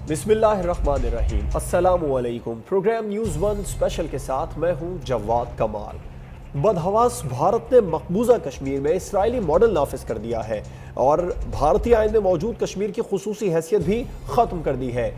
बिस्मिल्लाहिर्रहमानिर्रहीम। अस्सलाम वालेकुम। प्रोग्राम न्यूज़ वन स्पेशल के साथ मैं हूं जवाद कमाल। बदहवास भारत ने मकबूजा कश्मीर में इसराइली मॉडल नाफिज कर दिया है और भारतीय आइन में मौजूद कश्मीर की खुसूसी हैसियत भी ख़त्म कर दी है।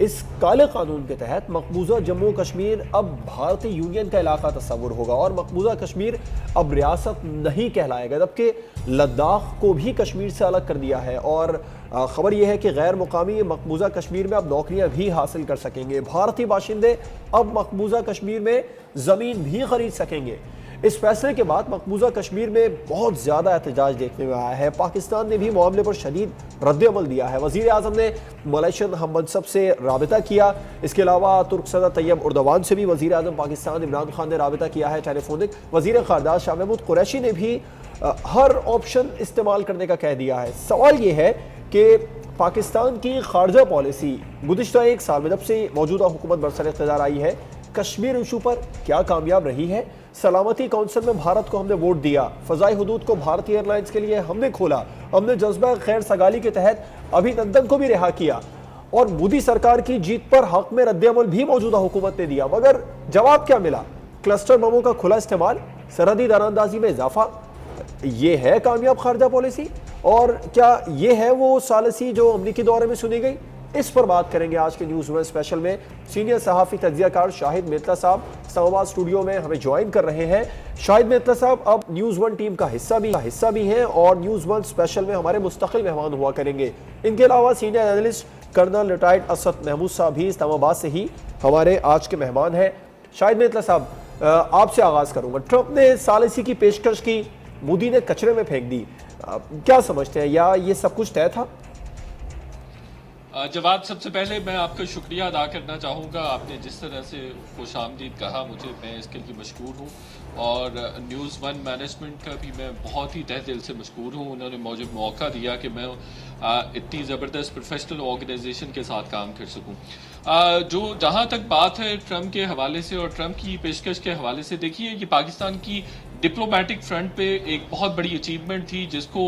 इस काले कानून के तहत मकबूजा जम्मू कश्मीर अब भारतीय यूनियन का इलाका तस्वुर होगा और मकबूजा कश्मीर अब रियासत नहीं कहलाएगा, जबकि लद्दाख को भी कश्मीर से अलग कर दिया है। और खबर यह है कि गैर मुकामी मकबूजा कश्मीर में अब नौकरियां भी हासिल कर सकेंगे। भारतीय बाशिंदे अब मकबूजा कश्मीर में ज़मीन भी खरीद सकेंगे। इस फैसले के बाद मकबूजा कश्मीर में बहुत ज़्यादा एहतजाज देखने में आया है। पाकिस्तान ने भी मामले पर शदीद रद्द-ए-अमल दिया है। वज़ीर आज़म ने मलेशियन हम मनसब से राबिता किया। इसके अलावा तुर्क सदर तैयब उर्दवान से भी वज़ीर आज़म पाकिस्तान इमरान खान ने राबिता किया है टेलीफोनिक। वज़ीर ख़ारजा शाह महमूद कुरैशी ने भी हर ऑप्शन इस्तेमाल करने का कह दिया है। सवाल ये है कि पाकिस्तान की खारजा पॉलिसी गुज़िश्ता एक साल में जब से मौजूदा हुकूमत बरसर इक़्तिदार आई है, कश्मीर इशू पर क्या कामयाब रही है? सलामती कौंसिल में भारत को हमने वोट दिया, फ़ज़ाई हुदूद को भारतीय एयरलाइंस के लिए हमने खोला, हमने जज्बा खैर सगाली के तहत अभिनंदन को भी रिहा किया और मोदी सरकार की जीत पर हक में रद्द-ए-अमल भी मौजूदा हुकूमत ने दिया, मगर जवाब क्या मिला? क्लस्टर बमों का खुला इस्तेमाल, सरहदी दरानंदाजी में इजाफा। ये है कामयाब खारजा पॉलिसी? और क्या ये है वो सालसी जो अमरीकी दौरे में सुनी गई? इस पर बात करेंगे आज के न्यूज़ वन स्पेशल में। सीनियर सहाफ़ी तज्ज़ियाकार शाहिद मेतला साहब इस्लामाबाद स्टूडियो में हमें ज्वाइन कर रहे हैं। शाहिद मेतला साहब अब न्यूज़ वन टीम का हिस्सा भी हैं और न्यूज़ वन स्पेशल में हमारे मुस्तकिल मेहमान हुआ करेंगे। इनके अलावा senior analyst colonel retired Asad Mahmood साहब भी इस्लामाबाद से ही हमारे आज के मेहमान हैं। शाहिद मेतला साहब, आपसे आगाज़ करूँगा। ट्रंप ने सालिसी की पेशकश की, मोदी ने कचरे में फेंक दी। क्या समझते हैं, या ये सब कुछ तय था? जवाब, सबसे पहले मैं आपका शुक्रिया अदा करना चाहूँगा। आपने जिस तरह से खुशामदीद कहा, मुझे मैं इसके लिए मशकूर हूँ और न्यूज़ वन मैनेजमेंट का भी मैं बहुत ही तहे दिल से मशकूर हूँ। उन्होंने मुझे मौका दिया कि मैं इतनी ज़बरदस्त प्रोफेशनल ऑर्गेनाइजेशन के साथ काम कर सकूँ। जो जहाँ तक बात है ट्रंप के हवाले से और ट्रंप की पेशकश के हवाले से, देखिए ये पाकिस्तान की डिप्लोमेटिक फ्रंट पे एक बहुत बड़ी अचीवमेंट थी जिसको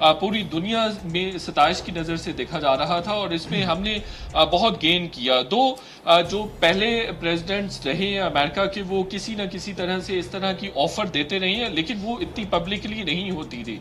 पूरी दुनिया में सताइश की नज़र से देखा जा रहा था और इसमें हमने बहुत गेन किया। जो पहले प्रेसिडेंट्स रहे हैं अमेरिका के, वो किसी न किसी तरह से इस तरह की ऑफ़र देते रहे हैं, लेकिन वो इतनी पब्लिकली नहीं होती थी।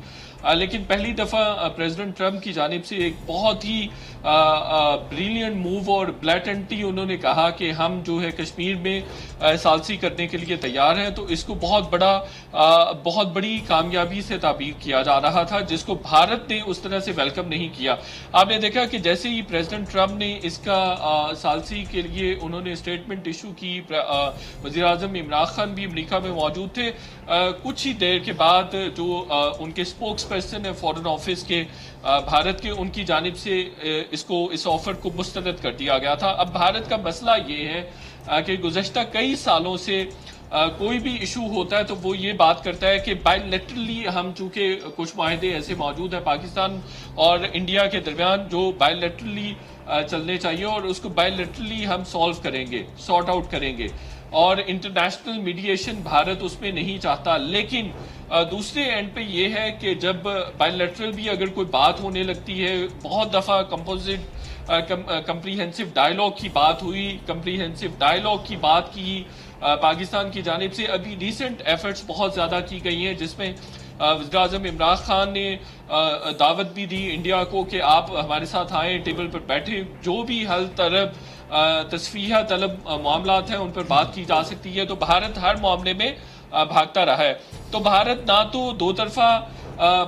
लेकिन पहली दफ़ा प्रेसिडेंट ट्रंप की जानिब से एक बहुत ही ब्रिलियंट मूव और ब्लैटेंटली उन्होंने कहा कि हम जो है कश्मीर में सालसी करने के लिए तैयार हैं, तो इसको बहुत बड़ी कामयाबी से ताबीर किया जा रहा था, जिसको भारत ने उस तरह से वेलकम नहीं किया। आपने देखा कि जैसे ही प्रेसिडेंट ट्रंप ने इसका सालसी के लिए उन्होंने स्टेटमेंट इशू की, वज़ीर आज़म इमरान खान भी अमेरिका में मौजूद थे। कुछ ही देर के बाद जो उनके स्पोक्स पर्सन है फॉरेन ऑफिस के भारत के, उनकी जानिब से इस ऑफर को मुस्तरद कर दिया गया था। अब भारत का मसला ये है कि गुज़श्ता कई सालों से कोई भी इशू होता है तो वो ये बात करता है कि बायलैटरली हम, चूँकि कुछ माहदे ऐसे मौजूद हैं पाकिस्तान और इंडिया के दरमियान जो बायलैटरली चलने चाहिए और उसको बायलैटरली हम सॉल्व करेंगे, सॉर्ट आउट करेंगे, और इंटरनेशनल मीडिएशन भारत उसमें नहीं चाहता। लेकिन दूसरे एंड पे ये है कि जब बायलैटरल भी अगर कोई बात होने लगती है, बहुत दफ़ा कंप्रीहेंसिव डायलॉग की बात हुई, कंप्रीहेंसिव डायलॉग की बात की पाकिस्तान की जानिब से। अभी रिसेंट एफर्ट्स बहुत ज़्यादा की गई हैं जिसमें वज़ीर आज़म इमरान खान ने दावत भी दी इंडिया को कि आप हमारे साथ आएँ, टेबल पर बैठे, जो भी हल तलब तस्फीहा तलब मामलात हैं उन पर बात की जा सकती है। तो भारत हर मामले में भागता रहा है। तो भारत ना तो दो तरफा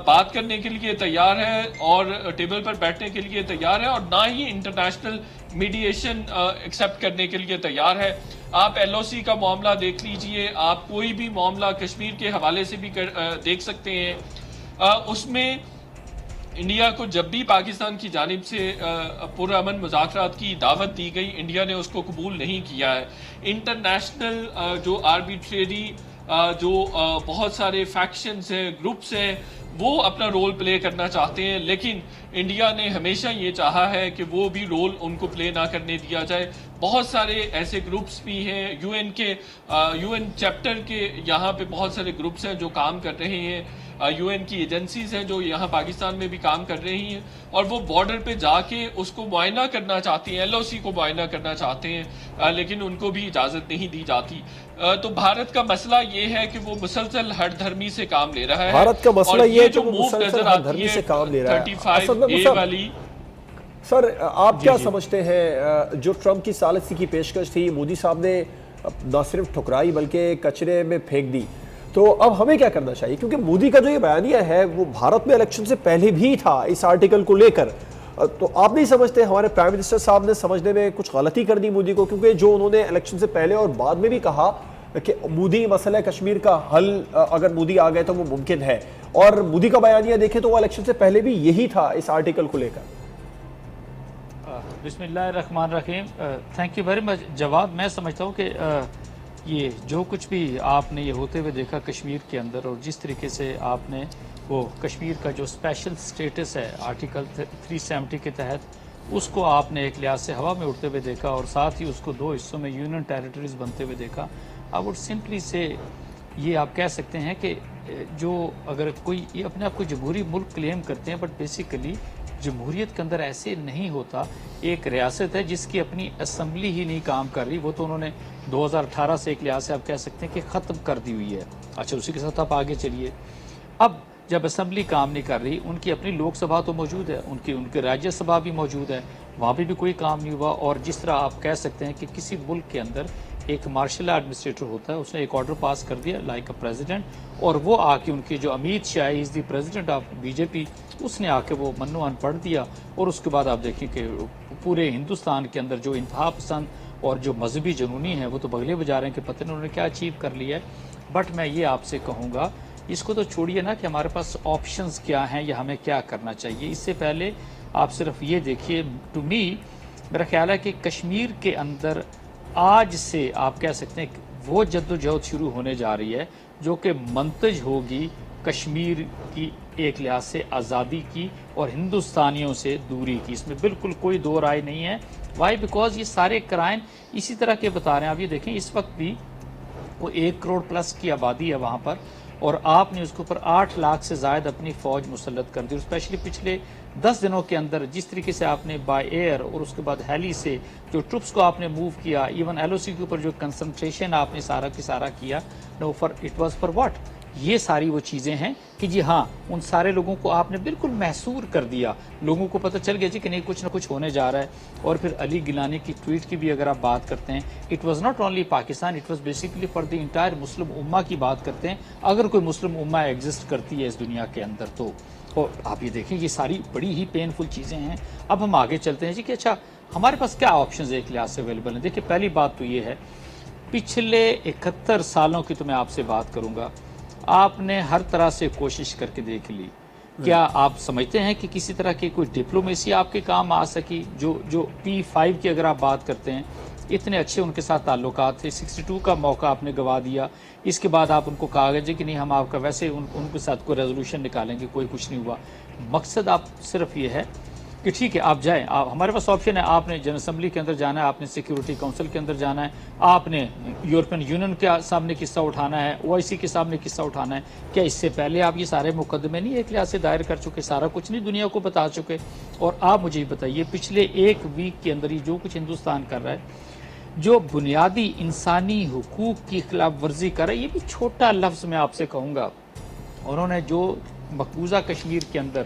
बात करने के लिए तैयार है और टेबल पर बैठने के लिए तैयार है, और ना ही इंटरनेशनल मीडिएशन एक्सेप्ट करने के लिए तैयार है। आप LOC का मामला देख लीजिए, आप कोई भी मामला कश्मीर के हवाले से भी देख सकते हैं। उसमें इंडिया को जब भी पाकिस्तान की जानिब से पुरअमन मुज़ाकरात की दावत दी गई, इंडिया ने उसको कबूल नहीं किया है। इंटरनेशनल जो आर्बिट्रेरी जो बहुत सारे फैक्शंस हैं, ग्रुप्स हैं, वो अपना रोल प्ले करना चाहते हैं, लेकिन इंडिया ने हमेशा ये चाहा है कि वो भी रोल उनको प्ले ना करने दिया जाए। बहुत सारे ऐसे ग्रुप्स भी हैं, यूएन चैप्टर के यहाँ पे बहुत सारे ग्रुप्स हैं जो काम कर रहे हैं। UN کی ایجنسیز ہیں جو یہاں پاکستان میں بھی کام کر رہی ہیں اور وہ بارڈر پہ جا کے اس کو معائنہ کرنا چاہتی ہیں, LOC کو معائنہ کرنا چاہتے ہیں, لیکن ان کو بھی اجازت نہیں دی جاتی. تو بھارت کا مسئلہ یہ ہے کہ وہ مسلسل ہر دھرمی سے کام لے رہا ہے. بھارت کا مسئلہ یہ ہے کہ جو وہ موو مسلسل نظر ہر آتی دھرمی ہے سے کام لے رہا ہے. 35A والی. سر آپ کیا سمجھتے ہیں جو ٹرمپ کی ثالثی کی پیشکش تھی مودی صاحب نے نہ صرف ٹھکرائی بلکہ کچرے میں پھینک دی, تو اب ہمیں کیا کرنا چاہیے؟ کیونکہ مودی کا جو یہ بیانیہ ہے وہ بھارت میں الیکشن سے پہلے بھی تھا اس آرٹیکل کو لے کر, تو آپ نہیں سمجھتے ہمارے پرائم منسٹر صاحب نے سمجھنے میں کچھ غلطی کر دی مودی کو؟ کیونکہ جو انہوں نے الیکشن سے پہلے اور بعد میں بھی کہا کہ مودی مسئلہ کشمیر کا حل اگر مودی آ گئے تو وہ ممکن ہے, اور مودی کا بیانیہ دیکھیں تو وہ الیکشن سے پہلے بھی یہی تھا اس آرٹیکل کو لے کر. بسم اللہ الرحمن الرحیم. Thank you very much. جواب میں سمجھتا ہوں کہ یہ جو کچھ بھی آپ نے یہ ہوتے ہوئے دیکھا کشمیر کے اندر, اور جس طریقے سے آپ نے وہ کشمیر کا جو اسپیشل سٹیٹس ہے آرٹیکل 370 کے تحت, اس کو آپ نے ایک لحاظ سے ہوا میں اڑتے ہوئے دیکھا اور ساتھ ہی اس کو 2 حصوں میں یونین ٹیریٹریز بنتے ہوئے دیکھا. آئی ووڈ سمپلی سے یہ آپ کہہ سکتے ہیں کہ جو اگر کوئی یہ اپنے آپ کو جمہوری ملک کلیم کرتے ہیں, بٹ بیسیکلی جمہوریت کے اندر ایسے نہیں ہوتا. ایک ریاست ہے جس کی اپنی اسمبلی ہی نہیں کام کر رہی, وہ تو انہوں نے 2018 سے ایک لحاظ سے آپ کہہ سکتے ہیں کہ ختم کر دی ہوئی ہے. اچھا, اسی کے ساتھ آپ آگے چلیے. اب جب اسمبلی کام نہیں کر رہی, ان کی اپنی لوک سبھا تو موجود ہے, ان کی راجیہ سبھا بھی موجود ہے, وہاں پہ بھی کوئی کام نہیں ہوا. اور جس طرح آپ کہہ سکتے ہیں کہ کسی ملک کے اندر ایک مارشل ایڈمنسٹریٹر ہوتا ہے, اس نے ایک آرڈر پاس کر دیا لائک اے پریزیڈنٹ, اور وہ آ کے ان کی جو امیت شاہ از دی پریزیڈنٹ آف BJP, اس نے آ کے وہ منو ان پڑھ دیا. اور اس کے بعد آپ دیکھیں کہ پورے ہندوستان کے اندر جو انتہا پسند اور جو مذہبی جنونی ہیں وہ تو بغلے بجا رہے ہیں کہ پتہ نہیں انہوں نے کیا اچیو کر لیا ہے. بٹ میں یہ آپ سے کہوں گا, اس کو تو چھوڑیے نا کہ ہمارے پاس آپشنز کیا ہیں یا ہمیں کیا کرنا چاہیے. اس سے پہلے آپ صرف یہ دیکھیے, ٹو می میرا خیال ہے کہ کشمیر کے اندر آج سے آپ کہہ سکتے ہیں کہ وہ جدوجہد شروع ہونے جا رہی ہے جو کہ منتج ہوگی کشمیر کی ایک لحاظ سے آزادی کی اور ہندوستانیوں سے دوری کی. اس میں بالکل کوئی دو رائے نہیں ہے. وائی؟ بیکاز یہ سارے کرائم اسی طرح کے بتا رہے ہیں. آپ یہ دیکھیں اس وقت بھی وہ 1 کروڑ پلس کی آبادی ہے وہاں پر, اور آپ نے اس کے اوپر 8 لاکھ سے زائد اپنی فوج مسلط کر دی. اور اسپیشلی پچھلے 10 دنوں کے اندر جس طریقے سے آپ نے بائی ایئر اور اس کے بعد ہیلی سے جو ٹروپس کو آپ نے موو کیا, ایون LOC کے اوپر جو کنسنٹریشن آپ نے سارا کی سارا کیا, no for it was for what. یہ ساری وہ چیزیں ہیں کہ جی ہاں, ان سارے لوگوں کو آپ نے بالکل محصور کر دیا. لوگوں کو پتہ چل گیا جی کہ نہیں کچھ نہ کچھ ہونے جا رہا ہے. اور پھر علی گیلانی کی ٹویٹ کی بھی اگر آپ بات کرتے ہیں, it was not only Pakistan, it was basically for the entire Muslim امہ کی بات کرتے ہیں, اگر کوئی مسلم امہ ایگزسٹ کرتی ہے اس دنیا کے اندر تو. اور آپ یہ دیکھیں یہ ساری بڑی ہی پینفل چیزیں ہیں. اب ہم آگے چلتے ہیں جی کہ اچھا ہمارے پاس کیا آپشنز ایک لحاظ سے اویلیبل ہیں. دیکھیں پہلی بات تو یہ ہے, پچھلے 71 سالوں کی تو میں آپ سے بات کروں گا, آپ نے ہر طرح سے کوشش کر کے دیکھ لی. کیا آپ سمجھتے ہیں کہ کسی طرح کی کوئی ڈپلومیسی آپ کے کام آ سکی؟ جو P5 کی اگر آپ بات کرتے ہیں, اتنے اچھے ان کے ساتھ تعلقات تھے, 62 کا موقع آپ نے گوا دیا. اس کے بعد آپ ان کو کہا گیا کہ نہیں ہم آپ کا ویسے ان کے ساتھ کوئی ریزولوشن نکالیں گے, کوئی کچھ نہیں ہوا. مقصد آپ صرف یہ ہے کہ ٹھیک ہے آپ جائیں, ہمارے پاس آپشن ہے, آپ نے جنرل اسمبلی کے اندر جانا ہے, آپ نے سیکیورٹی کونسل کے اندر جانا ہے, آپ نے یورپین یونین کے سامنے قصہ اٹھانا ہے, OIC کے سامنے قصہ اٹھانا ہے. کیا اس سے پہلے آپ یہ سارے مقدمے نہیں ایک لحاظ سے دائر کر چکے, سارا کچھ نہیں دنیا کو بتا چکے؟ اور آپ مجھے بتائیے پچھلے 1 ویک کے اندر ہی جو کچھ ہندوستان کر رہا ہے, جو بنیادی انسانی حقوق کی خلاف ورزی کر رہا ہے, یہ بھی چھوٹا لفظ میں آپ سے کہوں گا. انہوں نے جو مقبوضہ کشمیر کے اندر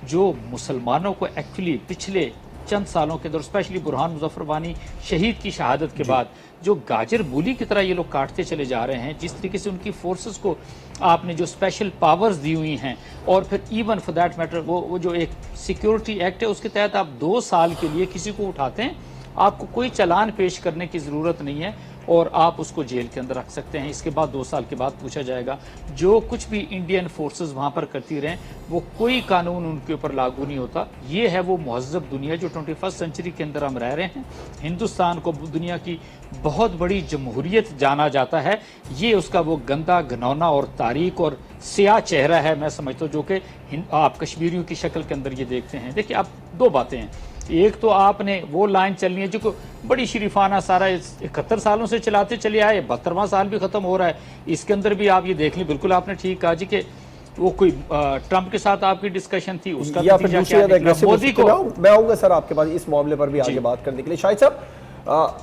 جو مسلمانوں کو ایکچولی پچھلے چند سالوں کے اندر, اسپیشلی برہان مظفر وانی شہید کی شہادت کے بعد جو گاجر مولی کی طرح یہ لوگ کاٹتے چلے جا رہے ہیں, جس طریقے سے ان کی فورسز کو آپ نے جو اسپیشل پاورز دی ہوئی ہیں, اور پھر ایون فار دیٹ میٹر وہ جو ایک سیکیورٹی ایکٹ ہے اس کے تحت آپ 2 سال کے لیے کسی کو اٹھاتے ہیں, آپ کو کوئی چلان پیش کرنے کی ضرورت نہیں ہے, اور آپ اس کو جیل کے اندر رکھ سکتے ہیں. اس کے بعد 2 سال کے بعد پوچھا جائے گا. جو کچھ بھی انڈین فورسز وہاں پر کرتی رہیں وہ کوئی قانون ان کے اوپر لاگو نہیں ہوتا. یہ ہے وہ مہذب دنیا جو 21 سینچری کے اندر ہم رہ رہے ہیں. ہندوستان کو دنیا کی بہت بڑی جمہوریت جانا جاتا ہے. یہ اس کا وہ گندا گھنونا اور تاریک اور سیاہ چہرہ ہے میں سمجھتا ہوں, جو کہ آپ کشمیریوں کی شکل کے اندر یہ دیکھتے ہیں. دیکھیں آپ 2 باتیں ہیں, ایک تو آپ نے وہ لائن چلنی ہے جو بڑی شریفانہ سارا 71 سالوں سے چلاتے چلے آئے, 72واں سال بھی ختم ہو رہا ہے, اس کے اندر بھی آپ یہ دیکھ لیں, بالکل آپ نے ٹھیک کہا جی کہ وہ کوئی ٹرمپ کے ساتھ آپ کی ڈسکشن تھی، اس کا یا پھر نتیجہ دوسری کیا زیادہ نکلا؟ aggressive مودی ہو کو سکتے ہیں؟ میں آؤں گا سر آپ کے پاس اس معاملے پر بھی آگے بات کرنے کے لیے۔ شاہد صاحب،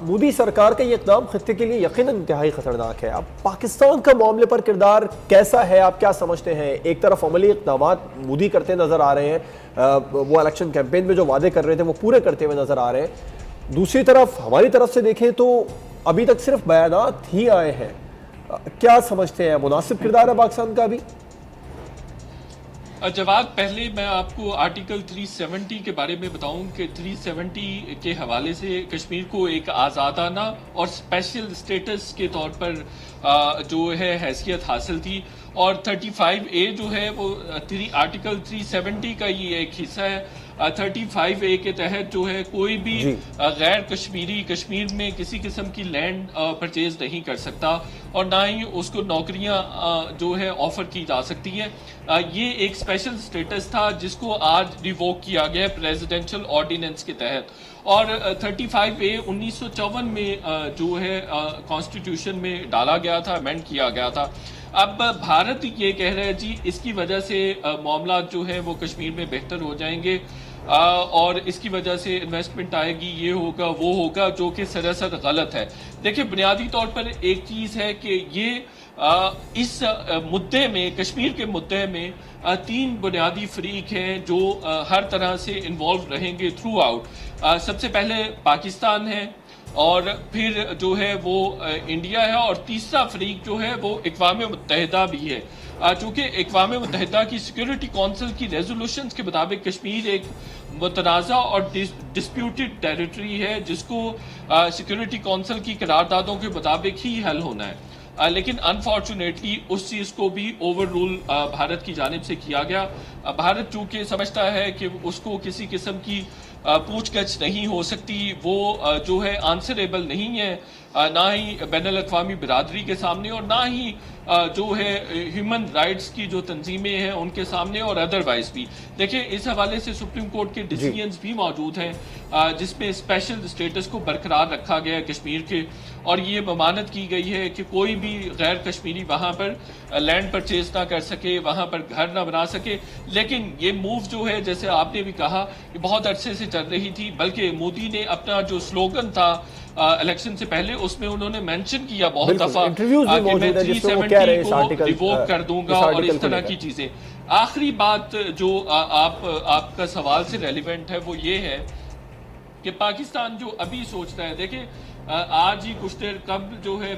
مودی سرکار کا یہ اقدام خطے کے لیے یقیناً انتہائی خطرناک ہے۔ اب پاکستان کا معاملے پر کردار کیسا ہے، آپ کیا سمجھتے ہیں؟ ایک طرف عملی اقدامات مودی کرتے نظر آ رہے ہیں، وہ الیکشن کیمپین میں جو وعدے کر رہے تھے وہ پورے کرتے ہوئے نظر آ رہے ہیں، دوسری طرف ہماری طرف سے دیکھیں تو ابھی تک صرف بیانات ہی آئے ہیں۔ کیا سمجھتے ہیں، مناسب کردار ہے پاکستان کا ابھی؟ جواد، پہلے میں آپ کو آرٹیکل 370 کے بارے میں بتاؤں کہ 370 کے حوالے سے کشمیر کو ایک آزادانہ اور اسپیشل اسٹیٹس کے طور پر جو ہے حیثیت حاصل تھی، اور 35A جو ہے وہ آرٹیکل 370 کا ہی ایک حصہ ہے۔ 35A کے تحت جو ہے کوئی بھی غیر کشمیری کشمیر میں کسی قسم کی لینڈ پرچیز نہیں کر سکتا، اور نہ ہی اس کو نوکریاں جو ہے آفر کی جا سکتی ہیں۔ یہ ایک اسپیشل اسٹیٹس تھا جس کو آج ریووک کیا گیا پریزیڈنشل آرڈیننس کے تحت، اور 35A 1954 میں جو ہے کانسٹیٹیوشن میں ڈالا گیا تھا، امینڈ کیا گیا تھا۔ اب بھارت یہ کہہ رہا ہے جی اس کی وجہ سے معاملات جو ہے وہ کشمیر میں بہتر ہو جائیں گے، اور اس کی وجہ سے انویسٹمنٹ آئے گی، یہ ہوگا وہ ہوگا، جو کہ سراسر غلط ہے۔ دیکھیں، بنیادی طور پر ایک چیز ہے کہ یہ اس مدعے میں، کشمیر کے مدعے میں 3 بنیادی فریق ہیں جو ہر طرح سے انوالو رہیں گے تھرو آؤٹ۔ سب سے پہلے پاکستان ہے، اور پھر جو ہے وہ انڈیا ہے، اور تیسرا فریق جو ہے وہ اقوام متحدہ بھی ہے۔ چونکہ اقوام متحدہ کی سیکیورٹی کونسل کی ریزولوشنز کے مطابق کشمیر ایک متنازع اور ڈسپیوٹڈ ٹیریٹری ہے جس کو سیکیورٹی کونسل کی قراردادوں کے مطابق ہی حل ہونا ہے، لیکن انفارچونیٹلی اس چیز کو بھی اوور رول بھارت کی جانب سے کیا گیا۔ بھارت چونکہ سمجھتا ہے کہ اس کو کسی قسم کی پوچھ گچھ نہیں ہو سکتی، وہ جو ہے آنسریبل نہیں ہے، نہ ہی بین الاقوامی برادری کے سامنے، اور نہ ہی جو ہے ہیومن رائٹس کی جو تنظیمیں ہیں ان کے سامنے، اور ادروائز بھی۔ دیکھیں، اس حوالے سے سپریم کورٹ کے ڈیسیژنز بھی موجود ہیں جس میں اسپیشل اسٹیٹس کو برقرار رکھا گیا ہے کشمیر کے، اور یہ ممانعت کی گئی ہے کہ کوئی بھی غیر کشمیری وہاں پر لینڈ پرچیز نہ کر سکے، وہاں پر گھر نہ بنا سکے۔ لیکن یہ موو جو ہے، جیسے آپ نے بھی کہا، یہ بہت عرصے سے چل رہی تھی، بلکہ مودی نے اپنا جو سلوگن تھا الیکشن سے پہلے، اس میں انہوں نے مینشن کیا بہت دفعہ کہ میں 370 کو ریووک کر دوں گا، اور اس طرح کی چیزیں۔ آخری بات جو آپ کا سوال سے ریلیونٹ ہے وہ یہ ہے کہ پاکستان جو ابھی سوچتا ہے، دیکھیں آج ہی کچھ دیر قبل جو ہے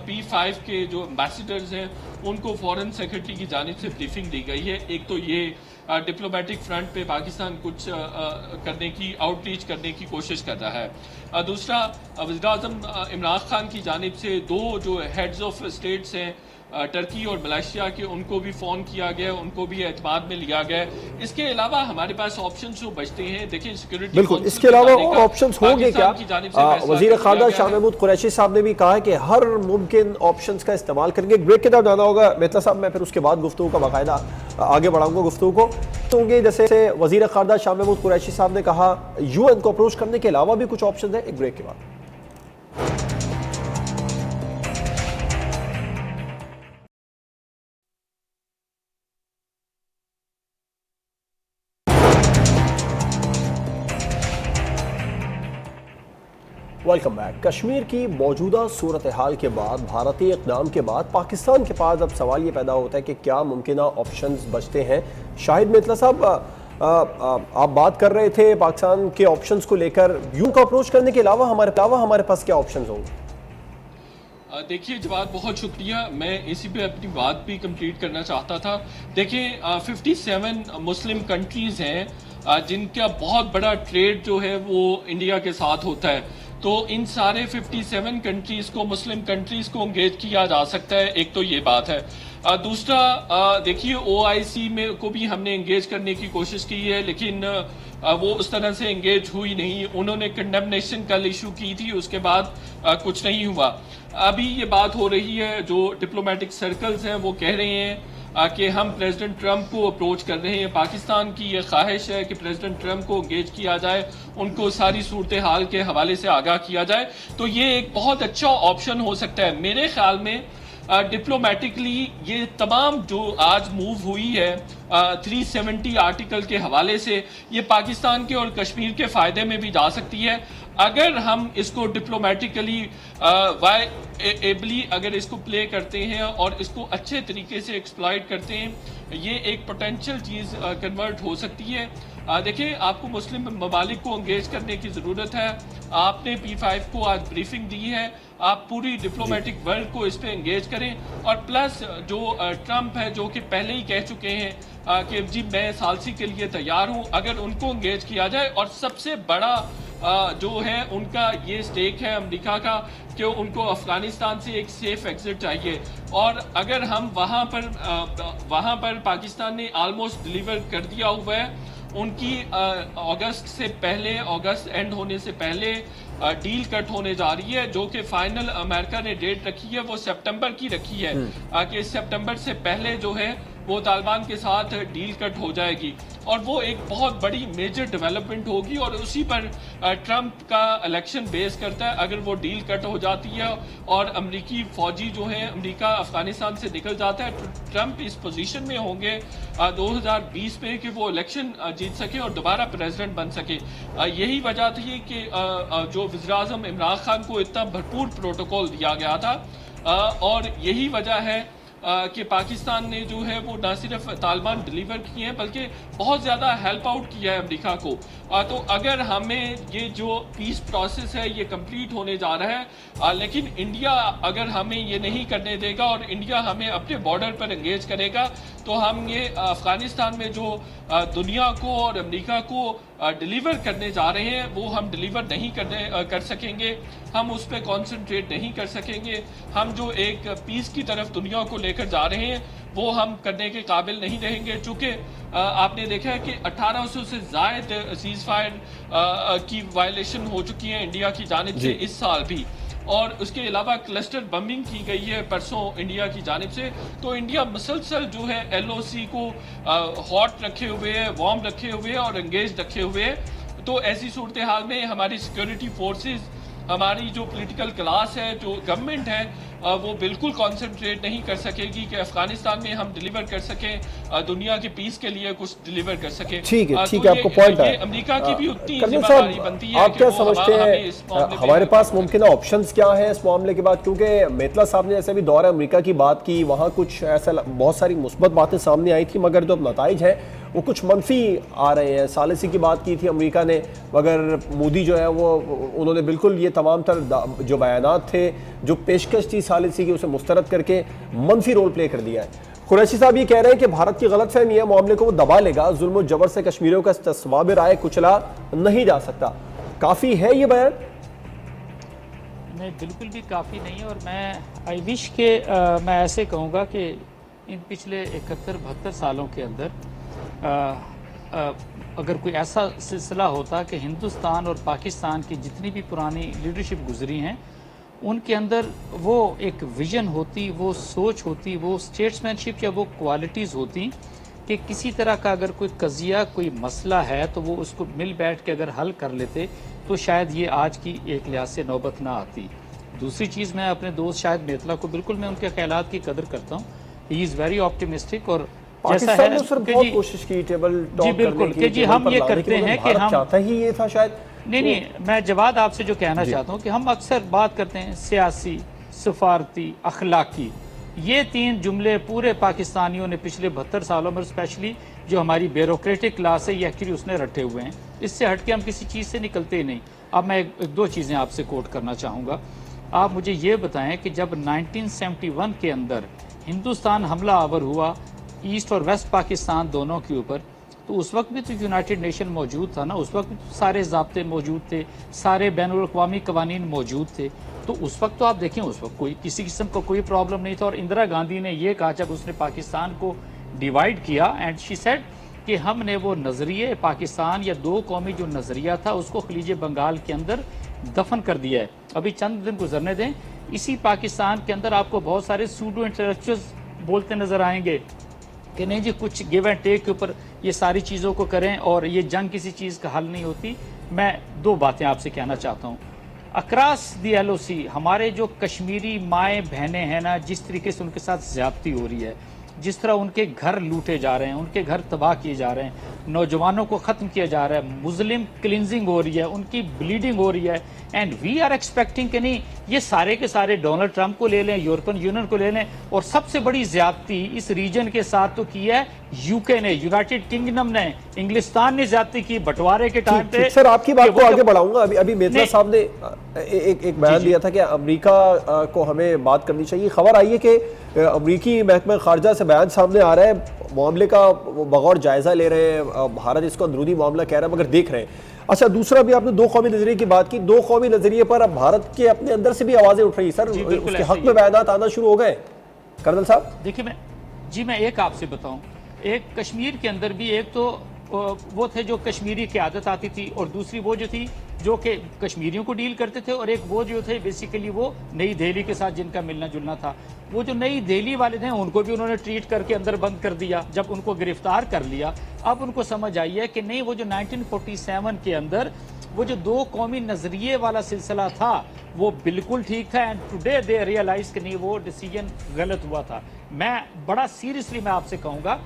P5 کے جو ایمبیسیڈرز ہیں ان کو فورن سیکرٹری کی جانب سے بریفنگ دی گئی ہے۔ ایک تو یہ ڈپلومیٹک فرنٹ پہ پاکستان کچھ کرنے کی، آؤٹ ریچ کرنے کی کوشش کر رہا ہے۔ دوسرا، وزیر اعظم عمران خان کی جانب سے 2 جو ہیڈز آف اسٹیٹس ہیں ٹرکی اور ملائیشیا کے، ان کو بھی فون کیا گیا، ان کو بھی اعتماد میں لیا گیا ہے۔ اس کے علاوہ ہمارے پاس آپشنز جو بچتے ہیں، دیکھیں سیکورٹی بالکل، اس کے علاوہ اور آپشنز ہوں گے کیا؟ وزیر خارجہ شاہ محمود قریشی صاحب نے بھی کہا ہے کہ ہر ممکن آپشنز کا استعمال کریں گے۔ ایک بریک کے بعد جانا ہوگا مہتا صاحب، میں پھر اس کے بعد گفتگو کا باقاعدہ آگے بڑھاؤں گا گفتگو کو۔ تو ہوں گے جیسے وزیر خارجہ شاہ محمود قریشی صاحب نے کہا، UN کو اپروچ کرنے کے علاوہ بھی کچھ آپشنز ہیں۔ ایک بریک کے بعد ویلکم بیک۔ کشمیر کی موجودہ صورتحال کے بعد، بھارتی اقدام کے بعد، پاکستان کے پاس اب سوال یہ پیدا ہوتا ہے کہ کیا ممکنہ آپشنز بچتے ہیں؟ شاہد میتلا صاحب، آپ بات کر رہے تھے پاکستان کے آپشنز کو لے کر، یوں کو اپروچ کرنے کے علاوہ ہمارے پاس کیا آپشنز ہوں گے؟ دیکھیے جواد، بہت شکریہ، میں اسی پہ اپنی بات بھی کمپلیٹ کرنا چاہتا تھا۔ دیکھیں 57 مسلم کنٹریز ہیں جن کا بہت بڑا ٹریڈ جو ہے وہ انڈیا کے ساتھ ہوتا ہے، تو ان سارے 57 کنٹریز کو، مسلم کنٹریز کو انگیج کیا جا سکتا ہے، ایک تو یہ بات ہے۔ دوسرا، دیکھیے OIC میں کو بھی ہم نے انگیج کرنے کی کوشش کی ہے، لیکن وہ اس طرح سے انگیج ہوئی نہیں۔ انہوں نے کنڈمنیشن کل ایشو کی تھی، اس کے بعد کچھ نہیں ہوا۔ ابھی یہ بات ہو رہی ہے، جو ڈپلومیٹک سرکلز ہیں وہ کہہ رہے ہیں کہ ہم پریزیڈنٹ ٹرمپ کو اپروچ کر رہے ہیں۔ پاکستان کی یہ خواہش ہے کہ پریزیڈنٹ ٹرمپ کو انگیج کیا جائے، ان کو ساری صورتحال کے حوالے سے آگاہ کیا جائے، تو یہ ایک بہت اچھا آپشن ہو سکتا ہے۔ میرے خیال میں डिप्लोमेटिकली ये तमाम जो आज मूव हुई है 370 आर्टिकल के हवाले से, ये पाकिस्तान के और कश्मीर के फ़ायदे में भी जा सकती है अगर हम इसको डिप्लोमेटिकली वायएबली अगर इसको प्ले करते हैं और इसको अच्छे तरीके से एक्सप्लॉइट करते हैं, ये एक पोटेंशियल चीज़ कन्वर्ट हो सकती है। देखिए, आपको मुस्लिम ममालिक को एंगेज करने की ज़रूरत है। आपने P5 को आज ब्रीफिंग दी है, आप पूरी डिप्लोमेटिक वर्ल्ड को इस पे एंगेज करें। और प्लस जो ट्रंप है, जो कि पहले ही कह चुके हैं कि जी मैं सालसी के लिए तैयार हूं, अगर उनको एंगेज किया जाए। और सबसे बड़ा जो है उनका ये स्टेक है अमेरिका का कि उनको अफगानिस्तान से एक सेफ एग्जिट चाहिए। और अगर हम वहाँ पर पाकिस्तान ने ऑलमोस्ट डिलीवर कर दिया हुआ है। उनकी अगस्त से पहले, अगस्त एंड होने से पहले डील कट होने जा रही है, जो कि फाइनल अमेरिका ने डेट रखी है वो सितंबर की रखी है कि सितंबर से पहले जो है वो तालिबान के साथ डील कट हो जाएगी। और वो एक बहुत बड़ी मेजर डेवलपमेंट होगी और उसी पर ट्रंप का इलेक्शन बेस करता है। अगर वो डील कट हो जाती है और अमरीकी फौजी जो है अमरीका अफगानिस्तान से निकल जाता है, ट्रंप इस पोजीशन में होंगे 2020 में कि वो इलेक्शन जीत सके और दोबारा प्रेसिडेंट बन सके। यही वजह थी कि जो वज़ीर-ए-आज़म इमरान खान को इतना भरपूर प्रोटोकॉल दिया गया था। और यही वजह है कि पाकिस्तान ने जो है वो न सिर्फ तालिबान डिलीवर किए हैं बल्कि बहुत ज़्यादा हेल्प आउट किया है अमेरिका को। तो अगर हमें ये जो पीस प्रोसेस है ये कंप्लीट होने जा रहा है, लेकिन इंडिया अगर हमें ये नहीं करने देगा और इंडिया हमें अपने बॉर्डर पर एंगेज करेगा, तो हम ये अफगानिस्तान में जो दुनिया को और अमेरिका को डिलीवर करने जा रहे हैं वो हम डिलीवर नहीं कर सकेंगे। हम उस पर कॉन्सेंट्रेट नहीं कर सकेंगे। हम जो एक पीस की तरफ दुनिया को लेकर जा रहे हैं वो हम करने के काबिल नहीं रहेंगे। चूँकि आपने देखा है कि 1800 से ज़ायद सीज़ फायर की वायलेशन हो चुकी है इंडिया की जानिब से इस साल भी, और उसके अलावा क्लस्टर बम्बिंग की गई है परसों इंडिया की जानिब से। तो इंडिया मुसलसल जो है LOC को हॉट रखे हुए है, वार्म रखे हुए है और एंगेज रखे हुए है। तो ऐसी सूरत हाल में हमारी सिक्योरिटी फोर्सेस, हमारी जो पॉलिटिकल क्लास है, जो गवर्नमेंट है, वो बिल्कुल कंसंट्रेट नहीं कर सकेगी कि अफगानिस्तान में हम डिलीवर कर सकें, दुनिया के पीस के लिए कुछ डिलीवर कर सकें। ठीक है, आपको पॉइंट है। अमेरिका की भी उतनी कर्नल जिम्मेदारी बनती है। आप क्या समझते हैं हमारे पास मुमकिन ऑप्शंस क्या है इस मामले के बाद? क्योंकि मेतला साहब ने जैसे भी दौरे अमेरिका की बात की, वहाँ कुछ ऐसा बहुत सारी मुस्बत बातें सामने आई थी, मगर जो नताइज हैं वो कुछ मनफी आ रहे हैं। सालिसी की बात की थी अमेरिका ने, मगर मोदी जो है वो उन्होंने बिल्कुल ये तमाम तर जो बयानात थे, जो पेशकश थी सालिसी की, उसे मुस्तरद करके मनफी रोल प्ले कर दिया है। कुरैशी साहब ये कह रहे हैं कि भारत की गलतफहमी है, मामले को वो दबा लेगा, जुल्म और जबर से कश्मीरियों का इस्तेस्वाब राय कुचला नहीं जा सकता। काफ़ी है ये बयान? नहीं, बिल्कुल भी काफ़ी नहीं है। और मैं आई विश के मैं ऐसे कहूँगा कि इन पिछले 71-72 सालों के अंदर अगर कोई ऐसा सिलसिला होता कि हिंदुस्तान और पाकिस्तान की जितनी भी पुरानी लीडरशिप गुजरी हैं उनके अंदर वो एक विजन होती, वो सोच होती, वो स्टेट्समैनशिप या वो क्वालिटीज़ होती कि किसी तरह का अगर कोई कज़िया, कोई मसला है तो वो उसको मिल बैठ के अगर हल कर लेते तो शायद ये आज की एक लिहाज से नौबत ना आती। दूसरी चीज़, मैं अपने दोस्त शायद मेतला को बिल्कुल मैं उनके ख्यालात की कदर करता हूँ। He is very optimistic. और जैसा है बहुत कोशिश की टेबल टॉक जी बिल्कुल कि जी हम ये करते हैं कि हम चाहता ही ये था शायद। नहीं, मैं जवाद आपसे जो कहना चाहता हूँ कि हम अक्सर बात करते हैं सियासी, सफारती, अखलाकी, ये 3 जुमले पूरे पाकिस्तानियों ने पिछले 72 सालों में, स्पेशली जो हमारी ब्यूरोक्रेटिक क्लास है, ये एक्चुअली उसने रटे हुए हैं। इससे हट के हम किसी चीज़ से निकलते ही नहीं। अब मैं एक दो चीज़ें आपसे कोट करना चाहूँगा। आप मुझे ये बताएं कि जब 1971 के अंदर हिंदुस्तान हमला आवर हुआ ईस्ट और वेस्ट पाकिस्तान दोनों के ऊपर, तो उस वक्त भी तो यूनाइटेड नेशन मौजूद था ना, उस वक्त भी तो सारे ज़ाब्ते मौजूद थे, सारे बैनुल-अक़वामी कवानीन मौजूद थे। तो उस वक्त तो आप देखें, उस वक्त कोई किसी किस्म का कोई प्रॉब्लम नहीं था। और इंदिरा गांधी ने ये कहा जब उसने पाकिस्तान को डिवाइड किया, एंड शी सेड कि हमने वो नज़रिए पाकिस्तान या 2 कौमी जो नज़रिया था उसको खलीज बंगाल के अंदर दफन कर दिया है। अभी चंद दिन गुजरने दें, इसी पाकिस्तान के अंदर आपको बहुत सारे सूडो इंटेलेक्चुअल्स बोलते नज़र आएंगे कि नहीं जी कुछ गिव एंड टेक के ऊपर ये सारी चीज़ों को करें और ये जंग किसी चीज़ का हल नहीं होती। मैं 2 बातें आपसे कहना चाहता हूँ। अक्रॉस दी LOC हमारे जो कश्मीरी माएँ बहनें हैं ना, जिस तरीके से उनके साथ ज्यादती हो रही है, जिस तरह उनके घर लूटे जा रहे हैं, उनके घर तबाह किए जा रहे हैं, नौजवानों को ख़त्म किया जा रहा है, मुस्लिम क्लिनजिंग हो रही है, उनकी ब्लीडिंग हो रही है, एंड वी आर एक्सपेक्टिंग कि नहीं ये सारे के सारे डोनाल्ड ट्रंप को ले लें, यूरोपियन यूनियन को ले लें, और सबसे बड़ी ज्यादती इस रीजन के साथ तो की है यूके ने, यूनाइटेड किंगडम ने, इंग्लिस्तान ने ज्यादती की बटवारे के टाइम पे। सर आपकी बात को आगे बढ़ाऊंगा। अभी मेतला साहब ने एक बयान दिया था कि अमेरिका को हमें बात करनी चाहिए। खबर आई है कि अमेरिकी महकमा खारजा से बयान सामने आ रहा है, मामले का बगौर जायजा ले रहे हैं, भारत इसको अंदरूनी मामला कह रहा है मगर देख रहे हैं। अच्छा, दूसरा भी आपने दो कौमी नजरिए की बात की, दो कौमी नजरिए पर अब भारत के अपने अंदर से भी आवाजें उठ रही है सर, उसके हक में बयानात आना शुरू हो गए कर्नल साहब। देखिए मैं एक आपसे बताऊं, एक कश्मीर के अंदर भी एक तो वो थे जो कश्मीरी क़यादत आती थी, और दूसरी वो जो थी जो कि कश्मीरियों को डील करते थे, और एक वो जो थे बेसिकली वो नई दिल्ली के साथ जिनका मिलना जुलना था। वो जो नई दिल्ली वाले थे उनको भी उन्होंने ट्रीट करके अंदर बंद कर दिया जब उनको गिरफ्तार कर लिया। अब उनको समझ आई है कि नहीं, वो जो 1947 के अंदर वो जो दो कौमी नजरिए वाला सिलसिला था वो बिल्कुल ठीक था, एंड टुडे दे रियलाइज कि नहीं वो डिसीजन गलत हुआ था। मैं बड़ा सीरियसली मैं आपसे कहूँगा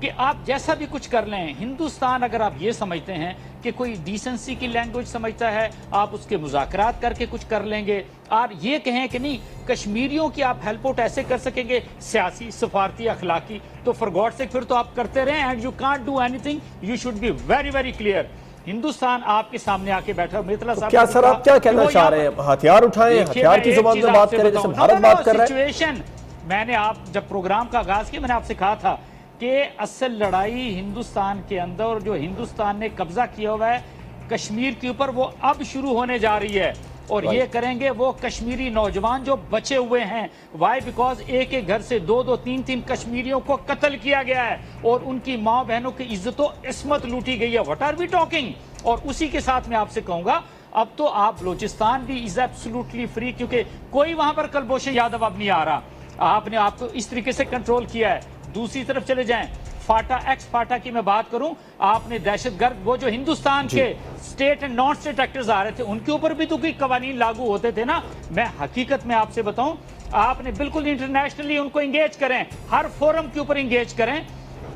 कि आप जैसा भी कुछ कर लें, हिंदुस्तान अगर आप ये समझते हैं कि कोई डिसेंसी की लैंग्वेज समझता है, आप उसके मुज़ाकरात करके कुछ कर लेंगे, आप ये कहें कि नहीं कश्मीरियों की आप हेल्प आउट ऐसे कर सकेंगे सियासी, सफारती, अखलाकी, तो फॉर गॉड से फिर तो आप करते रहें, and you can't do anything. You should be very very clear. Hindustan आपके सामने आके बैठा। मित्तला साहब, क्या सर आप क्या कहना चाह रहे हैं? हथियार उठाएं, हथियार की जुबान में बात करें जैसे भारत बात कर रहा है। सिचुएशन मैंने आप जब प्रोग्राम का आगाज किया मैंने आपसे कहा था कि असल लड़ाई हिंदुस्तान के अंदर, और जो हिंदुस्तान ने कब्जा किया हुआ है कश्मीर के ऊपर, वो अब शुरू होने जा रही है। और ये करेंगे वो कश्मीरी नौजवान जो बचे हुए हैं। वाई? बिकॉज एक एक घर से दो दो तीन तीन कश्मीरियों को कत्ल किया गया है और उनकी माँ बहनों की इज्जतों इस्मत लूटी गई है। What are we talking? और उसी के साथ मैं आपसे कहूंगा अब तो आप बलोचिस्तान भी इज एब्सोल्युटली फ्री, क्योंकि कोई वहां पर कुलभूषण यादव अब नहीं आ रहा। आपने आपको इस तरीके से कंट्रोल किया है। दूसरी तरफ चले जाएं, फाटा एक्स फाटा की मैं बात करूं, आपने दहशतगर्द वो जो हिंदुस्तान के state and non state actors आ रहे थे उनके ऊपर भी तो कोई कवानीन लागू होते थे ना। मैं हकीकत में आपसे बताऊं, आपने बिल्कुल इंटरनेशनली उनको इंगेज करें, हर फोरम के ऊपर इंगेज करें,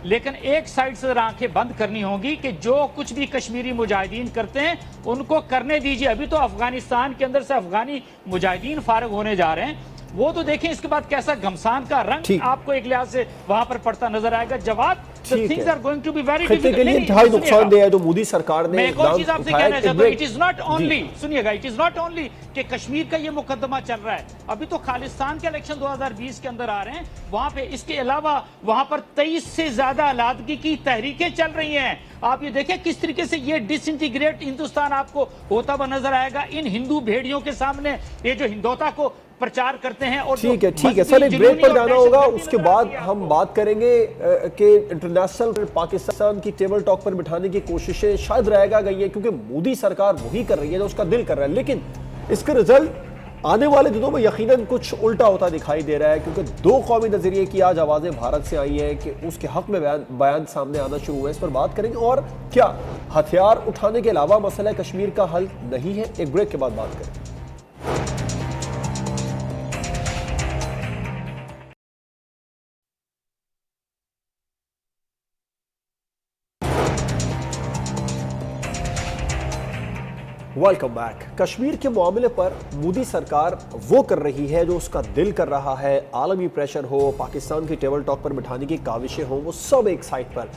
लेकिन एक साइड से आंखें बंद करनी होगी कि जो कुछ भी कश्मीरी मुजाहिदीन करते हैं उनको करने दीजिए। अभी तो अफगानिस्तान के अंदर से अफगानी मुजाहिदीन फारग होने जा रहे हैं, वो तो देखें इसके बाद कैसा घमसान का रंग आपको एक लिहाज से वहां पर पड़ता नजर आएगा। जवाब things are going to be very difficult. ढाई नुकसानदेह जो मोदी सरकार ने, मैं एक और चीज आपसे कहना चाहता हूं, इट इज नॉट ओनली, सुनिएगा, इट इज नॉट ओनली कि कश्मीर का ये मुकदमा चल रहा है, अभी तो खालिस्तान के इलेक्शन 2020 के अंदर आ रहे हैं, वहां पे इसके अलावा वहां पर 23 से ज्यादा अलादगी की तहरीकें चल रही हैं। आप ये देखें किस तरीके से ये डिसइंटीग्रेट हिंदुस्तान आपको होता हुआ नजर आएगा इन हिंदू भेड़ियों के सामने, ये जो हिंदुता को प्रचार करते हैं। और ठीक है सर, एक ब्रेक पर जाना होगा, उसके बाद हम बात करेंगे कि इंटरनेशनल पाकिस्तान की टेबल टॉक पर बिठाने की कोशिशें शायद रहेगा गई है, क्योंकि मोदी सरकार वही कर रही है जो उसका दिल कर रहा है, लेकिन इसके रिजल्ट आने वाले दिनों में यकीनन कुछ उल्टा होता दिखाई दे रहा है, क्योंकि दो कौमी नजरिए की आज आवाजें भारत से आई हैं कि उसके हक में बयान सामने आना शुरू हुए। इस पर बात करेंगे, और क्या हथियार उठाने के अलावा मसला कश्मीर का हल नहीं है? एक ब्रेक के बाद बात करें। Welcome back. कश्मीर के मामले पर मोदी सरकार वो कर रही है जो उसका दिल कर रहा है, आलमी प्रेशर हो, पाकिस्तान की टेबल टॉक पर बिठाने की काविशें हो, वो सब एक साइड पर।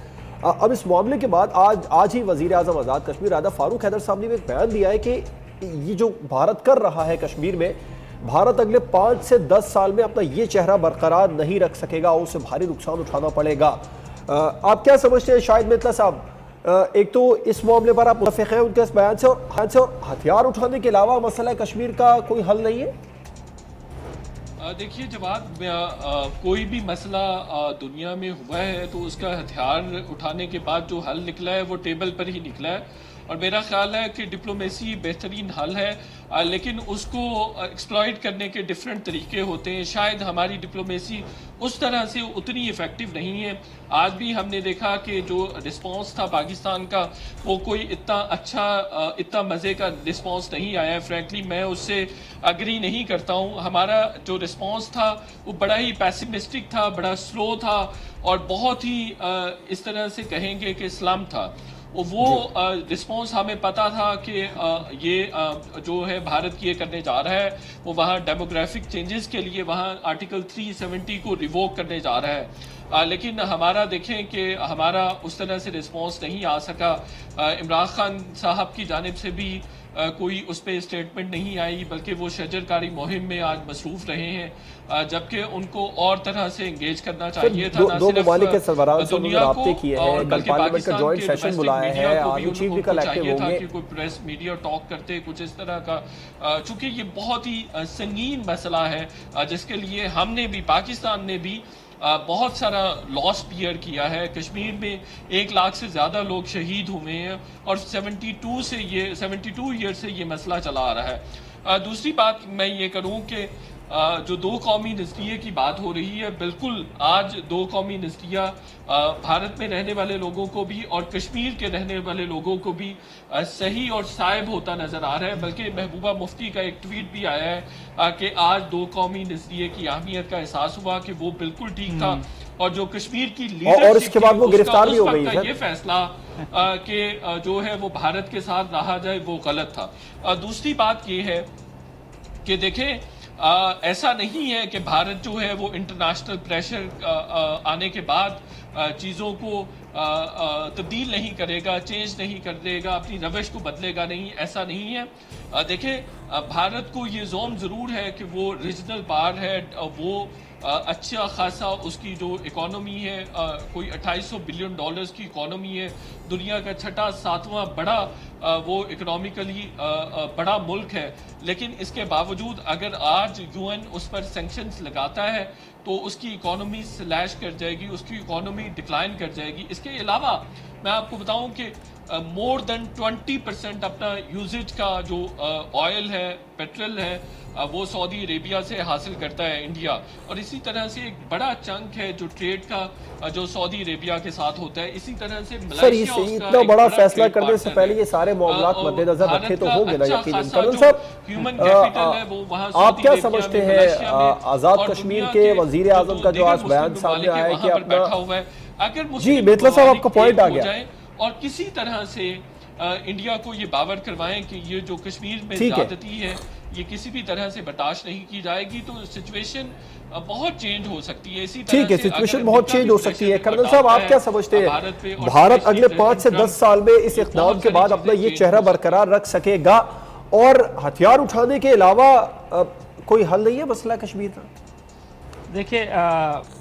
अब इस मामले के बाद आज ही वजीर आजम आज़ाद कश्मीर राजा फारूक हैदर साहब ने एक बयान दिया है कि ये जो भारत कर रहा है कश्मीर में, भारत अगले 5 से 10 साल में अपना ये चेहरा बरकरार नहीं रख सकेगा, उसे भारी नुकसान उठाना पड़ेगा। आप क्या समझते हैं शाहिद मित्तला साहब? एक तो इस मामले पर आप मुतफिक हैं उनके इस बयान से, और हथियार उठाने के अलावा मसला कश्मीर का कोई हल नहीं है? देखिए जवाब, कोई भी मसला दुनिया में हुआ है तो उसका हथियार उठाने के बाद जो हल निकला है वो टेबल पर ही निकला है। اور میرا خیال ہے کہ ڈپلومیسی بہترین حل ہے، لیکن اس کو ایکسپلائٹ کرنے کے ڈیفرنٹ طریقے ہوتے ہیں۔ شاید ہماری ڈپلومیسی اس طرح سے اتنی ایفیکٹو نہیں ہے۔ آج بھی ہم نے دیکھا کہ جو رسپانس تھا پاکستان کا وہ کوئی اتنا اچھا اتنا مزے کا رسپانس نہیں آیا۔ فرینکلی میں اس سے اگری نہیں کرتا ہوں۔ ہمارا جو رسپانس تھا وہ بڑا ہی پیسمسٹک تھا، بڑا سلو تھا، اور بہت ہی اس طرح سے کہیں گے کہ سلم تھا۔ وہ رسپانس ہمیں پتا تھا کہ یہ جو ہے بھارت یہ کرنے جا رہا ہے، وہ وہاں ڈیموگرافک چینجز کے لیے وہاں آرٹیکل 370 کو ریووک کرنے جا رہا ہے، لیکن ہمارا دیکھیں کہ ہمارا اس طرح سے رسپانس نہیں آ سکا۔ عمران خان صاحب کی جانب سے بھی کوئی اس پہ اسٹیٹمنٹ نہیں آئی، بلکہ وہ شجر کاری مہم میں آج مصروف رہے ہیں، جبکہ ان کو اور طرح سے انگیج کرنا چاہیے تھا۔ دو ممالک کے سربراہان سے انہوں نے رابطے کیے ہیں، کل پارلیمنٹ کا جوائنٹ سیشن بلایا ہے، آرمی چیف بھی کل ایکٹیو ہوں گے۔ کوئی پریس میڈیا ٹاک کرتے کچھ اس طرح کا، چونکہ یہ بہت ہی سنگین مسئلہ ہے جس کے لیے ہم نے بھی، پاکستان نے بھی بہت سارا لاس بیئر کیا ہے۔ کشمیر میں 1 لاکھ سے زیادہ لوگ شہید ہوئے ہیں، اور 72 ایئر سے یہ مسئلہ چلا آ رہا ہے۔ دوسری بات میں یہ کروں کہ جو 2 قومی نظریے کی بات ہو رہی ہے، بالکل آج 2 قومی نظریہ بھارت میں رہنے والے لوگوں کو بھی اور کشمیر کے رہنے والے لوگوں کو بھی صحیح اور صائب ہوتا نظر آ رہا ہے۔ بلکہ محبوبہ مفتی کا ایک ٹویٹ بھی آیا ہے کہ آج 2 قومی نظریے کی اہمیت کا احساس ہوا، کہ وہ بالکل ٹھیک تھا، اور جو کشمیر کی اور اس کے بعد وہ گرفتار بھی ہو گئی ہے، یہ فیصلہ کہ جو ہے وہ بھارت کے ساتھ رہا جائے وہ غلط تھا۔ دوسری بات یہ ہے کہ دیکھیں ایسا نہیں ہے کہ بھارت جو ہے وہ انٹرنیشنل پریشر آنے کے بعد چیزوں کو تبدیل نہیں کرے گا، چینج نہیں کر دے گا، اپنی روش کو بدلے گا نہیں، ایسا نہیں ہے۔ دیکھیں بھارت کو یہ زوم ضرور ہے کہ وہ ریجنل پاور ہے، وہ اچھا خاصا اس کی جو اکانومی ہے کوئی $2800 بلین کی اکانومی ہے، دنیا کا 6واں 7واں بڑا وہ اکنامیکلی بڑا ملک ہے، لیکن اس کے باوجود اگر آج UN اس پر سینکشنز لگاتا ہے تو اس کی اکانومی سلیش کر جائے گی، اس کی اکانومی ڈکلائن کر جائے گی۔ اس کے علاوہ میں آپ کو بتاؤں کہ مور دین 20% اپنا یوزیج کا جو آئل ہے، پیٹرول ہے، وہ سعودی عربیہ سے حاصل کرتا ہے انڈیا، اور اسی طرح سے ایک بڑا چنک ہے جو ٹریڈ کا جو سعودی عربیہ کے ساتھ ہوتا ہے۔ اسی طرح سے ملائیشیا اتنا بڑا فیصلہ کرنے سے پہلے یہ سارے معاملات مد نظر رکھے تو ہوں گے نا یقیناً۔ کرنل صاحب آپ کیا سمجھتے ہیں آزاد کشمیر کے وزیر اعظم کا جو آج بیان سامنے آیا ہے کہ اپنا جی بیتلا صاحب آپ کا پوائنٹ آ گیا، اور کسی طرح سے انڈیا کو یہ باور کروائیں کہ یہ جو کشمیر میں زیادتی ہے یہ کسی بھی طرح سے برداشت نہیں کی جائے گی، تو سچویشن بہت چینج ہو سکتی ہے۔ اسی طرح ٹھیک ہے، سچویشن بہت چینج ہو سکتی ہے۔ کرنل صاحب آپ کیا سمجھتے ہیں بھارت اگلے 5 سے 10 سال میں اس اقدام کے بعد اپنا یہ چہرہ برقرار رکھ سکے گا، اور ہتھیار اٹھانے کے علاوہ کوئی حل نہیں ہے مسئلہ کشمیر کا؟ دیکھیں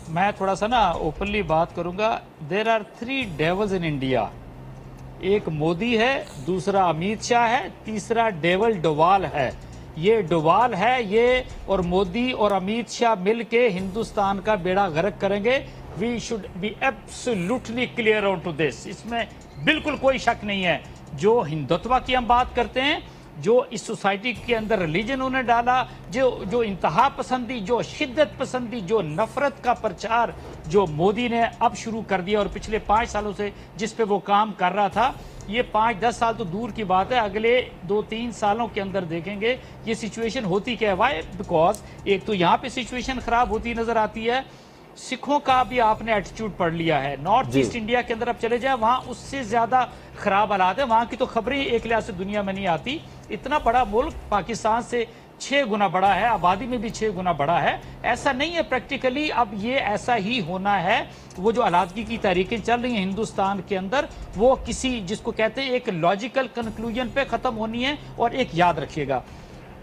میں تھوڑا سا نا اوپنلی بات کروں گا۔ There are 3 devils in India, ایک مودی ہے، دوسرا امیت شاہ ہے، تیسرا ڈیول ڈوال ہے۔ یہ ڈوال ہے یہ، اور مودی اور امیت شاہ مل کے ہندوستان کا بیڑا غرق کریں گے۔ We should be absolutely clear on to this, اس میں بالکل کوئی شک نہیں ہے۔ جو ہندوتوا کی ہم بات کرتے ہیں، جو اس سوسائٹی کے اندر ریلیجن انہوں نے ڈالا، جو انتہا پسندی، جو شدت پسندی، جو نفرت کا پرچار جو مودی نے اب شروع کر دیا، اور پچھلے 5 سالوں سے جس پہ وہ کام کر رہا تھا، یہ 5-10 سال تو دور کی بات ہے، اگلے 2-3 سالوں کے اندر دیکھیں گے یہ سچویشن ہوتی کیا ہے۔ وائی بیکاز ایک تو یہاں پہ سچویشن خراب ہوتی نظر آتی ہے، سکھوں کا بھی آپ نے ایٹیٹیوڈ پڑھ لیا ہے۔ نارتھ ایسٹ انڈیا کے اندر اب چلے جائیں، وہاں اس سے زیادہ خراب حالات ہیں، وہاں کی تو خبریں ایک لحاظ سے دنیا میں نہیں آتی۔ اتنا بڑا ملک پاکستان سے 6 گنا بڑا ہے، آبادی میں بھی 6 گنا بڑا ہے۔ ایسا نہیں ہے پریکٹیکلی اب یہ ایسا ہی ہونا ہے۔ وہ جو علیحدگی کی تحریکیں چل رہی ہیں ہندوستان کے اندر، وہ کسی جس کو کہتے ہیں ایک لاجیکل کنکلوژن پہ ختم ہونی ہے۔ اور ایک یاد رکھیے گا،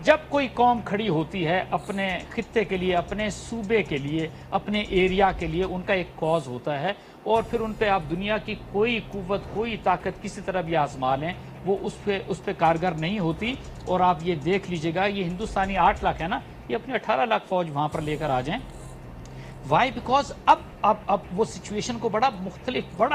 جب کوئی قوم کھڑی ہوتی ہے اپنے خطے کے لیے، اپنے صوبے کے لیے، اپنے ایریا کے لیے، ان کا ایک کاز ہوتا ہے، اور پھر ان پہ آپ دنیا کی کوئی قوت، کوئی طاقت کسی طرح بھی آزما لیں، وہ اس پہ کارگر نہیں ہوتی۔ اور آپ یہ دیکھ لیجئے گا، یہ ہندوستانی 8 لاکھ ہے نا، یہ اپنے 18 لاکھ فوج وہاں پر لے کر آ جائیں۔ وائی؟ بیکاز اب وہ سچویشن کو بڑا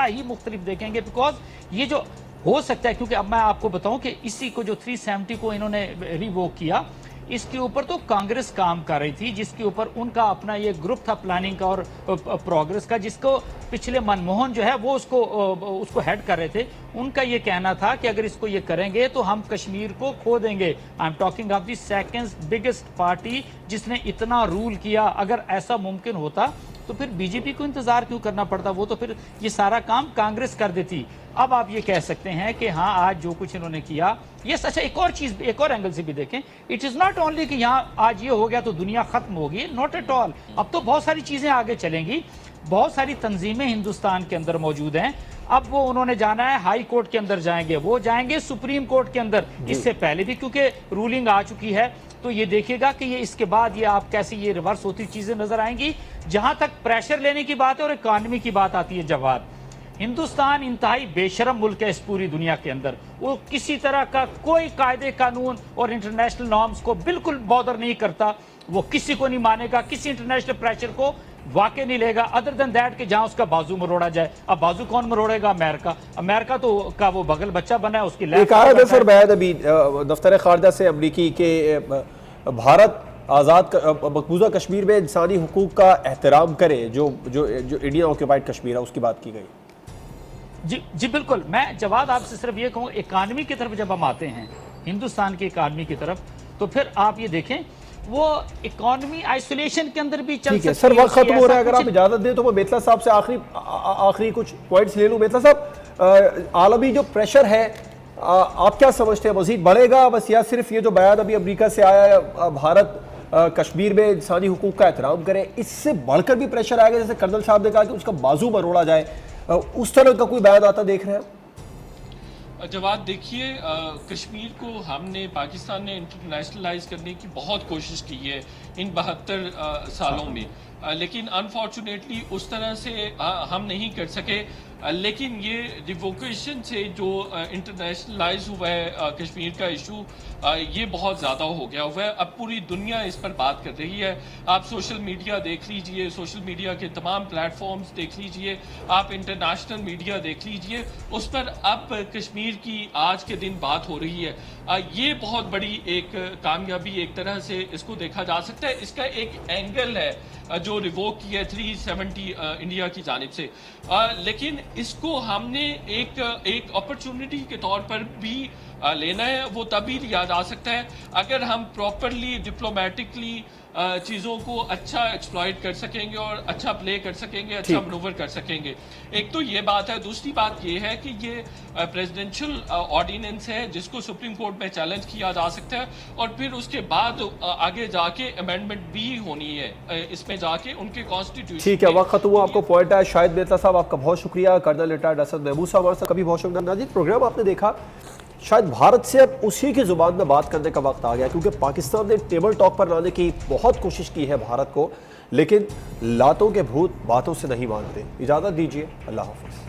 ہی مختلف دیکھیں گے، بیکاز یہ جو हो सकता है, क्योंकि अब मैं आपको बताऊं कि इसी को जो 370 को इन्होंने रिवोक किया, इसके ऊपर तो कांग्रेस काम कर रही थी, जिसके ऊपर उनका अपना ये ग्रुप था प्लानिंग का और प्रोग्रेस का, जिसको पिछले मनमोहन जो है वो उसको हेड कर रहे थे। उनका ये कहना था कि अगर इसको ये करेंगे तो हम कश्मीर को खो देंगे। I am talking of the second biggest party जिसने इतना रूल किया। अगर ऐसा मुमकिन होता तो फिर बीजेपी को इंतजार क्यों करना पड़ता, वो तो फिर ये सारा काम कांग्रेस कर देती। अब आप ये कह सकते हैं कि हाँ आज जो कुछ इन्होंने किया ये अच्छा, एक और चीज, एक और एंगल से भी देखें, इट इज नॉट ओनली कि यहाँ आज ये हो गया तो दुनिया खत्म होगी, नॉट एट ऑल। अब तो बहुत सारी चीजें आगे चलेंगी, बहुत सारी तंजीमें हिंदुस्तान के अंदर मौजूद हैं। अब वो उन्होंने जाना है हाई कोर्ट के अंदर जाएंगे, वो जाएंगे सुप्रीम कोर्ट के अंदर, इससे पहले भी क्योंकि रूलिंग आ चुकी है। तो ये देखिएगा कि ये इसके बाद ये आप कैसे ये रिवर्स होती चीजें नजर आएंगी। जहां तक प्रेशर लेने की बात है और इकॉनमी की बात आती है, जवाब, हिंदुस्तान इंतहाई बेशरम मुल्क है इस पूरी दुनिया के अंदर। वो किसी तरह का कोई कायदे कानून और इंटरनेशनल नॉर्म्स को बिल्कुल बॉदर नहीं करता, वो किसी को नहीं मानेगा, किसी इंटरनेशनल प्रेशर को वाकई नहीं लेगा, अदर देन दैट कि जहां उसका बाजू मरोड़ा जाए। अब बाजू कौन मरोड़ेगा? अमेरिका। अमेरिका तो का वो बगल बच्चा बना है, उसकी एक आया था सर बैद अभी दफ्तर खारजा से अमरीकी के भारत आज़ाद मकबूजा कश्मीर में इंसानी हुकूक का एहतराम करे, जो जो जो इंडियन ऑक्यूपाइड कश्मीर है उसकी बात की गई। जी बिल्कुल। मैं जवाब आपसे सिर्फ ये कहूँ, इकानमी की तरफ जब हम आते हैं, हिंदुस्तान की इकानमी की तरफ, तो फिर आप ये देखें वो इकोनॉमी आइसोलेशन के अंदर भी चल सकती है। सर वक्त खत्म हो रहा है, अगर आप इजाजत दें तो मैं बेतला साहब से आखिरी कुछ पॉइंट्स ले लूं। बेतला साहब, आलमी जो प्रेशर है आप क्या समझते हैं, मजीद बढ़ेगा बस, या सिर्फ ये जो बयान अभी अमेरिका से आया है भारत कश्मीर में इंसानी हुकूक का एहतराम करे, इससे बढ़कर भी प्रेशर आएगा? जैसे कर्नल साहब ने कहा कि उसका बाजू मरोड़ा जाए, उस तरह का कोई बयान आता देख रहे हैं? जवाब देखिए, कश्मीर को हमने, पाकिस्तान ने इंटरनेशनलाइज करने की बहुत कोशिश की है इन 72 सालों में, लेकिन अनफॉर्चुनेटली उस तरह से हम नहीं कर सके। लेकिन ये रिवोकेशन से जो इंटरनेशनलाइज हुआ है कश्मीर का इशू, ये बहुत ज़्यादा हो गया हुआ है। अब पूरी दुनिया इस पर बात कर रही है। आप सोशल मीडिया देख लीजिए, सोशल मीडिया के तमाम प्लेटफॉर्म्स देख लीजिए, आप इंटरनेशनल मीडिया देख लीजिए, उस पर अब कश्मीर की आज के दिन बात हो रही है। ये बहुत बड़ी एक कामयाबी एक तरह से इसको देखा जा सकता है। इसका एक एंगल है जो रिवोक किया 370 इंडिया की जानिब से, लेकिन इसको हमने एक अपॉर्चुनिटी के तौर पर भी लेना है। वो तभी लिया जा सकता है अगर हम प्रॉपरली डिप्लोमेटिकली चीज़ों को अच्छा एक्सप्लॉइट कर सकेंगे और अच्छा प्ले कर सकेंगे, अच्छा मनूवर कर सकेंगे। एक तो ये बात है। दूसरी बात ये है कि ये प्रेसिडेंशियल ऑर्डिनेंस है जिसको सुप्रीम कोर्ट में चैलेंज किया जा सकता है, और फिर उसके बाद आगे जाके अमेंडमेंट भी होनी है इसमें जाके उनके कॉन्स्टिट्यूशन। ठीक है, वक्त खत्म हुआ, आपको पॉइंट है। शाहिद बेतला साहब आपका बहुत शुक्रिया। कर्नल रिटायर्ड असद महमूद साहब हमारे साथ कभी बहुत शुक्रिया। नाज़रीन, प्रोग्राम आपने देखा, शायद भारत से अब उसी की जुबान में बात करने का वक्त आ गया, क्योंकि पाकिस्तान ने टेबल टॉक पर लाने की बहुत कोशिश की है भारत को, लेकिन लातों के भूत बातों से नहीं मानते। इजाज़त दीजिए, अल्लाह हाफ़िज़।